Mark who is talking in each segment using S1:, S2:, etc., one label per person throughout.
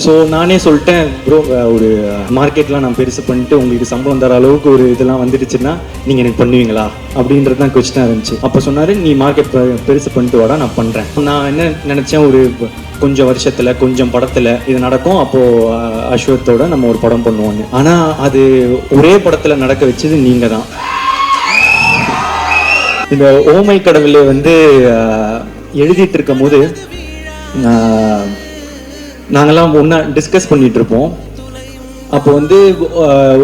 S1: So நானே சொல்லிட்டேன் bro, ஒரு மார்க்கெட்லாம் நான் பெருசு பண்ணிட்டு உங்களுக்கு சம்பளம் தர அளவுக்கு ஒரு இதெல்லாம் வந்துடுச்சுன்னா நீங்கள் எனக்கு பண்ணுவீங்களா அப்படின்றது தான் கொஸ்டினாக இருந்துச்சு. அப்போ சொன்னார், நீ மார்க்கெட் பெருசு பண்ணிட்டு வாடா, நான் பண்ணுறேன். நான் என்ன நினச்சேன், ஒரு கொஞ்சம் வருஷத்தில் கொஞ்சம் படத்தில் இது நடக்கும், அப்போது அஸ்வத்தோட நம்ம ஒரு படம் பண்ணுவோன்னு. ஆனால் அது ஒரே படத்தில் நடக்க வச்சது நீங்கள் தான். இந்த ஓமை கடவுளை வந்து எழுதிட்டு இருக்கும் போது நாங்கெல்லாம் ஒன்றா டிஸ்கஸ் பண்ணிட்டு இருப்போம். அப்போ வந்து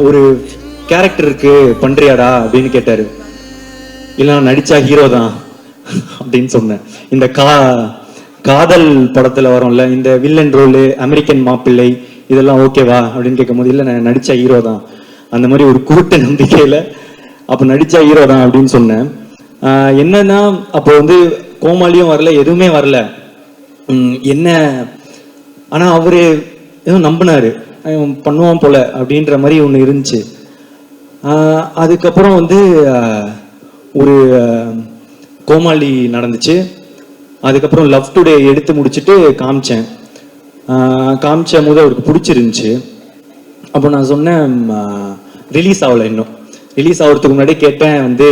S1: ஒரு கேரக்டருக்கு பண்றியாடா அப்படின்னு கேட்டாரு. இல்லை நான் நடிச்சா ஹீரோ தான் அப்படின்னு சொன்னேன். இந்த காதல் படத்துல வரும்ல, இந்த வில்லன் ரோலு, அமெரிக்கன் மாப்பிள்ளை, இதெல்லாம் ஓகேவா அப்படின்னு கேட்கும் போது, இல்லை நான் நடிச்சா ஹீரோ தான், அந்த மாதிரி ஒரு குருட்டு நம்பிக்கையில அப்போ நடிச்சா ஹீரோ தான் அப்படின்னு சொன்னேன். என்னன்னா அப்போ வந்து கோமாளியும் வரல, எதுவுமே வரல என்ன. ஆனா அவரு எதுவும் நம்பினாரு, பண்ணுவான் போல அப்படின்ற மாதிரி ஒன்று இருந்துச்சு. அதுக்கப்புறம் வந்து ஒரு கோமாளி நடந்துச்சு. அதுக்கப்புறம் லவ் டுடே எடுத்து முடிச்சுட்டு காமிச்ச போது அவருக்கு பிடிச்சிருந்துச்சு. அப்போ நான் சொன்னேன், ரிலீஸ் ஆகலை, இன்னும் ரிலீஸ் ஆகிறதுக்கு முன்னாடி கேட்டேன் வந்து,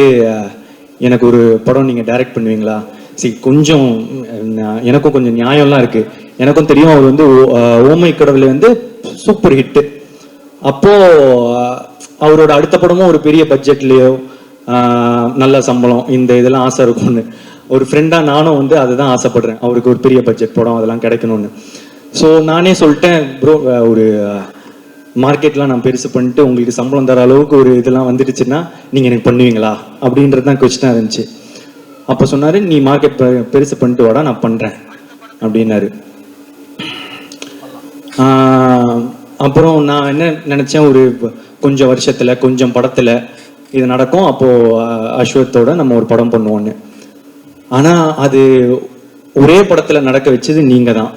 S1: எனக்கு ஒரு படம் நீங்கள் டைரக்ட் பண்ணுவீங்களா? சரி, கொஞ்சம் எனக்கும் கொஞ்சம் நியாயம்லாம் இருக்கு. எனக்கும் தெரியும் அவர் வந்து ஓமை கடவுளை வந்து சூப்பர் ஹிட்டு. அப்போ அவரோட அடுத்த படமும் ஒரு பெரிய பட்ஜெட்லேயோ நல்ல சம்பளம், இந்த இதெல்லாம் ஆசை இருக்கும்னு. ஒரு ஃப்ரெண்டாக நானும் வந்து அதுதான் ஆசைப்படுறேன், அவருக்கு ஒரு பெரிய பட்ஜெட் படம் அதெல்லாம் கிடைக்கணும்னு. ஸோ நானே சொல்லிட்டேன், ப்ரோ ஒரு மார்க்கெட்லாம் நான் பெருசு பண்ணிட்டு உங்களுக்கு சம்பளம் தர அளவுக்கு ஒரு இதெல்லாம் வந்துடுச்சுன்னா நீங்கள் எனக்கு பண்ணுவீங்களா அப்படின்றது தான் கொஸ்டினாக இருந்துச்சு. அப்போ சொன்னார், நீ மார்க்கெட் பெருசு பண்ணிட்டு வாடா, நான் பண்ணுறேன் அப்படின்னாரு. அப்புறம் நான் என்ன நினச்சேன், ஒரு கொஞ்சம் வருஷத்தில் கொஞ்சம் படத்தில் இது நடக்கும், அப்போது அஸ்வத்தோட நம்ம ஒரு படம் பண்ணுவோன்னு. ஆனால் அது ஒரே படத்தில் நடக்க வச்சது நீங்கள் தான்.